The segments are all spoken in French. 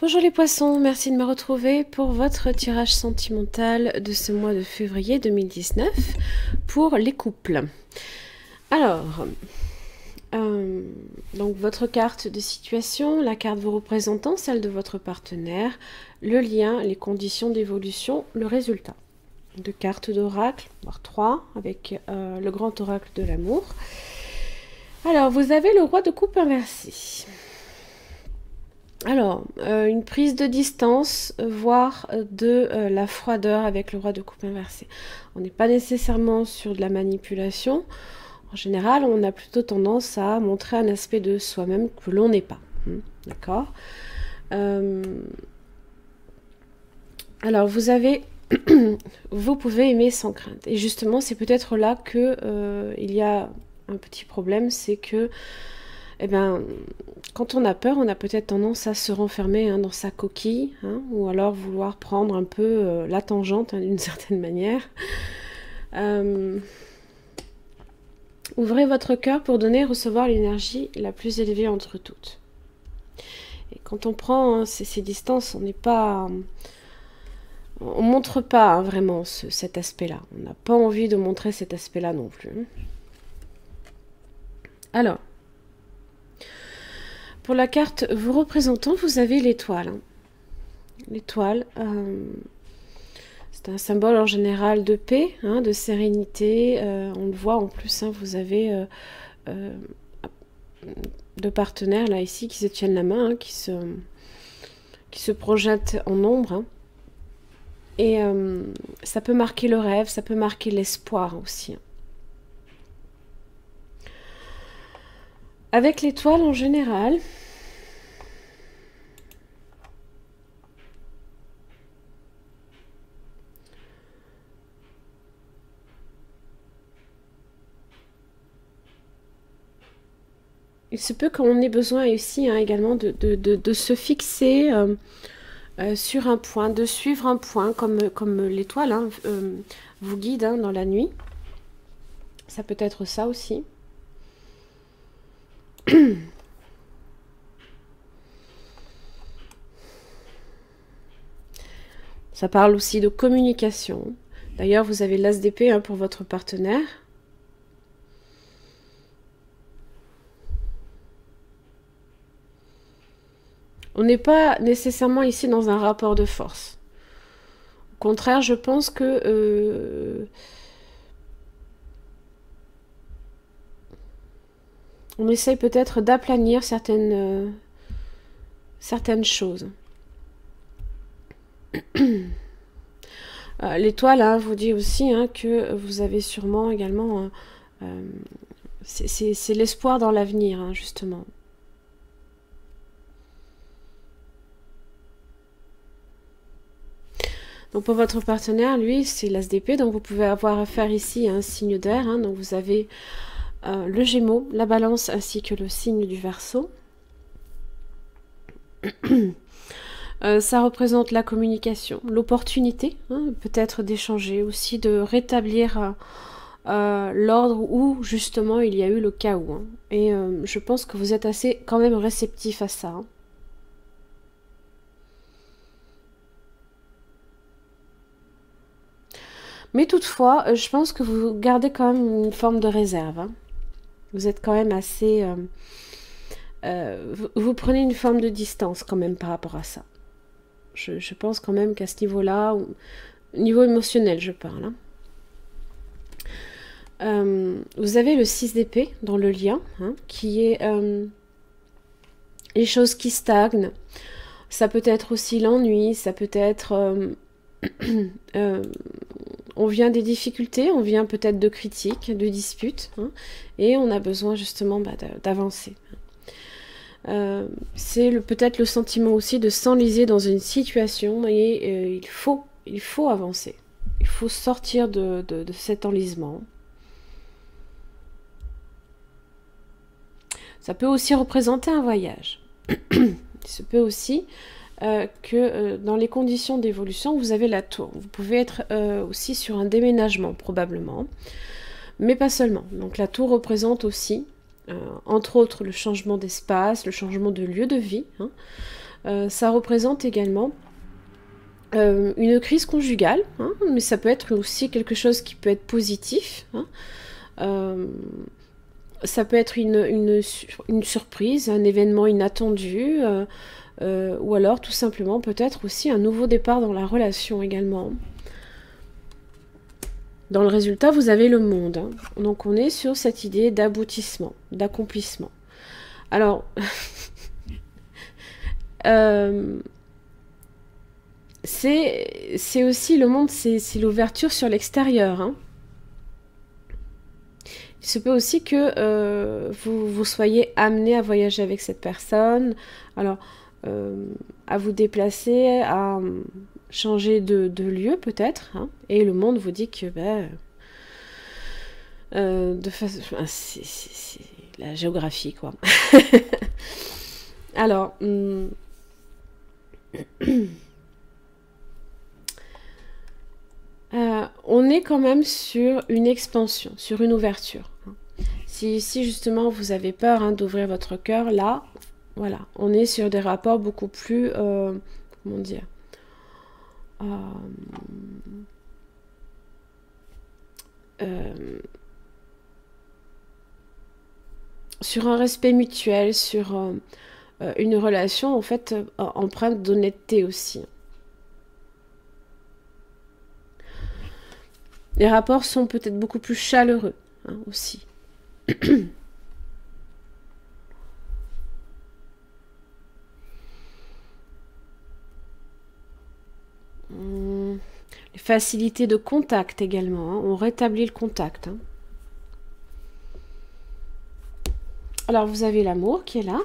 Bonjour les poissons, merci de me retrouver pour votre tirage sentimental de ce mois de février 2019 pour les couples. Alors, donc votre carte de situation, la carte vous représentant, celle de votre partenaire, le lien, les conditions d'évolution, le résultat. Deux cartes d'oracle, voire trois, avec le grand oracle de l'amour. Alors, vous avez le roi de coupe inversé. Alors, une prise de distance, voire de la froideur avec le roi de coupe inversé. On n'est pas nécessairement sur de la manipulation. En général, on a plutôt tendance à montrer un aspect de soi-même que l'on n'est pas. D'accord. Alors, vous avez... vous pouvez aimer sans crainte. Et justement, c'est peut-être là que il y a un petit problème, c'est que eh bien, quand on a peur, on a peut-être tendance à se renfermer dans sa coquille, ou alors vouloir prendre un peu la tangente d'une certaine manière. Ouvrez votre cœur pour donner et recevoir l'énergie la plus élevée entre toutes. Et quand on prend ces distances, on n'est pas... on montre pas vraiment cet aspect-là. On n'a pas envie de montrer cet aspect-là non plus. Alors, pour la carte vous représentant, vous avez l'étoile. L'étoile, c'est un symbole en général de paix, de sérénité. On le voit en plus, vous avez deux partenaires là ici qui se tiennent la main, qui se projettent en ombre. Et ça peut marquer le rêve, ça peut marquer l'espoir aussi. Avec l'étoile en général, il se peut qu'on ait besoin ici également de se fixer sur un point, de suivre un point comme l'étoile vous guide dans la nuit. Ça peut être ça aussi. Ça parle aussi de communication. D'ailleurs, vous avez l'as d'épée pour votre partenaire. On n'est pas nécessairement ici dans un rapport de force. Au contraire, je pense que on essaye peut-être d'aplanir certaines choses. L'étoile vous dit aussi que vous avez sûrement également... c'est l'espoir dans l'avenir, justement. Donc pour votre partenaire, lui, c'est l'as d'épée, donc vous pouvez avoir affaire ici à un signe d'air. Donc vous avez le Gémeaux, la Balance ainsi que le signe du Verseau. Ça représente la communication, l'opportunité, peut-être d'échanger, aussi de rétablir l'ordre où justement il y a eu le chaos. Et je pense que vous êtes assez quand même réceptif à ça. Mais toutefois, je pense que vous gardez quand même une forme de réserve. Vous êtes quand même assez... vous prenez une forme de distance quand même par rapport à ça. Je pense quand même qu'à ce niveau-là, au niveau émotionnel, je parle. Vous avez le 6 d'épée dans le lien, qui est les choses qui stagnent, Ça peut être aussi l'ennui, ça peut être... on vient des difficultés, on vient peut-être de critiques, de disputes, hein, et on a besoin justement d'avancer. C'est peut-être le sentiment aussi de s'enliser dans une situation et il faut avancer. Il faut sortir de cet enlisement. Ça peut aussi représenter un voyage. Ça peut aussi que dans les conditions d'évolution, vous avez la tour. Vous pouvez être aussi sur un déménagement, probablement. Mais pas seulement. Donc la tour représente aussi, entre autres, le changement d'espace, le changement de lieu de vie. Hein. Ça représente également une crise conjugale, hein, mais ça peut être aussi quelque chose qui peut être positif. Hein. Ça peut être une surprise, un événement inattendu, ou alors tout simplement peut-être aussi un nouveau départ dans la relation également. Dans le résultat, vous avez le monde. Hein. Donc on est sur cette idée d'aboutissement, d'accomplissement. Alors, c'est aussi le monde, c'est l'ouverture sur l'extérieur. Hein. Il se peut aussi que vous soyez amené à voyager avec cette personne, alors à vous déplacer, à changer de lieu peut-être, hein, et le monde vous dit que de façon, c'est la géographie quoi. Alors, on est quand même sur une expansion, sur une ouverture. Si justement vous avez peur hein, d'ouvrir votre cœur, là, voilà, on est sur des rapports beaucoup plus, comment dire, sur un respect mutuel, sur une relation en fait empreinte d'honnêteté aussi. Les rapports sont peut-être beaucoup plus chaleureux hein, aussi. Les facilités de contact également. Hein. On rétablit le contact. Hein. Alors vous avez l'amour qui est là.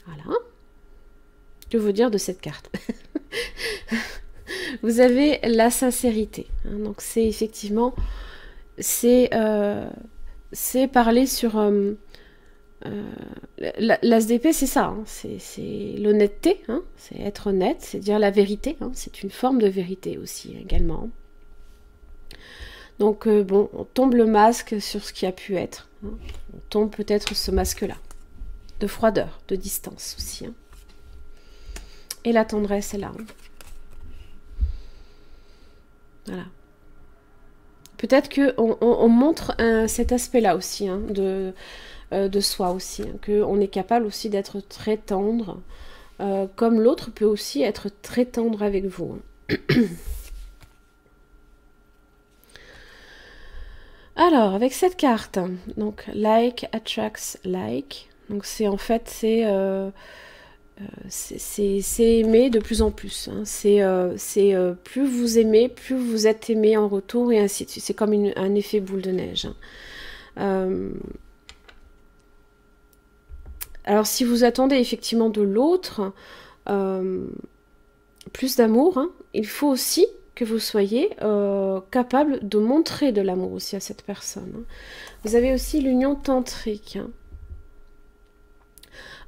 Voilà. Que vous dire de cette carte? Vous avez la sincérité. Hein. Donc c'est effectivement... c'est parler sur... l'ASDP, c'est ça, hein, c'est l'honnêteté, hein, c'est être honnête, c'est dire la vérité, hein, c'est une forme de vérité aussi également. Donc bon, on tombe le masque sur ce qui a pu être, hein, on tombe peut-être ce masque-là, de froideur, de distance aussi. Hein. Et la tendresse est là. Hein. Voilà. Peut-être qu'on montre cet aspect-là aussi, hein, de soi aussi, hein, qu'on est capable aussi d'être très tendre, comme l'autre peut aussi être très tendre avec vous. Hein. Alors, avec cette carte, donc like attracts like, donc c'est en fait c'est aimer de plus en plus. Hein. C'est plus vous aimez, plus vous êtes aimé en retour et ainsi de suite. C'est comme un effet boule de neige. Hein. Alors si vous attendez effectivement de l'autre plus d'amour, hein, il faut aussi que vous soyez capable de montrer de l'amour aussi à cette personne. Hein. Vous avez aussi l'union tantrique. Hein.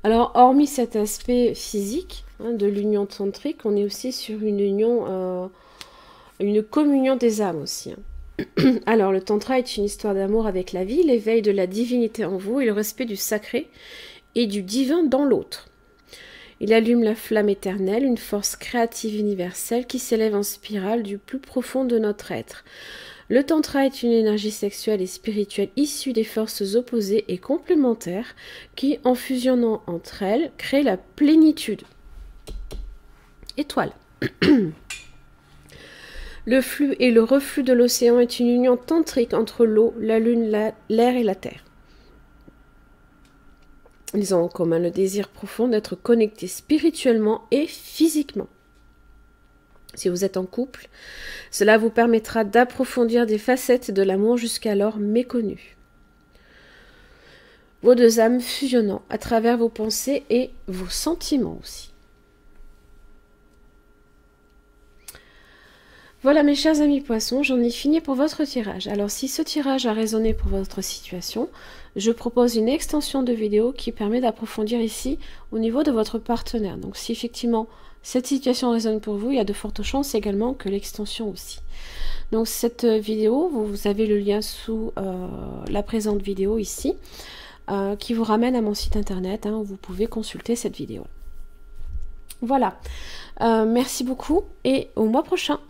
Alors, hormis cet aspect physique hein, de l'union tantrique, on est aussi sur une union, une communion des âmes aussi. Hein. Alors, le tantra est une histoire d'amour avec la vie, l'éveil de la divinité en vous et le respect du sacré et du divin dans l'autre. Il allume la flamme éternelle, une force créative universelle qui s'élève en spirale du plus profond de notre être. Le tantra est une énergie sexuelle et spirituelle issue des forces opposées et complémentaires qui, en fusionnant entre elles, créent la plénitude. Étoile. Le flux et le reflux de l'océan est une union tantrique entre l'eau, la lune, l'air et la terre. Ils ont en commun le désir profond d'être connectés spirituellement et physiquement. Si vous êtes en couple, cela vous permettra d'approfondir des facettes de l'amour jusqu'alors méconnues. Vos deux âmes fusionnant à travers vos pensées et vos sentiments aussi. Voilà mes chers amis poissons, j'en ai fini pour votre tirage. Alors si ce tirage a résonné pour votre situation, je propose une extension de vidéo qui permet d'approfondir ici au niveau de votre partenaire. Donc si effectivement cette situation résonne pour vous, il y a de fortes chances également que l'extension aussi. Donc cette vidéo, vous avez le lien sous la présente vidéo ici, qui vous ramène à mon site internet où vous pouvez consulter cette vidéo. Voilà, merci beaucoup et au mois prochain.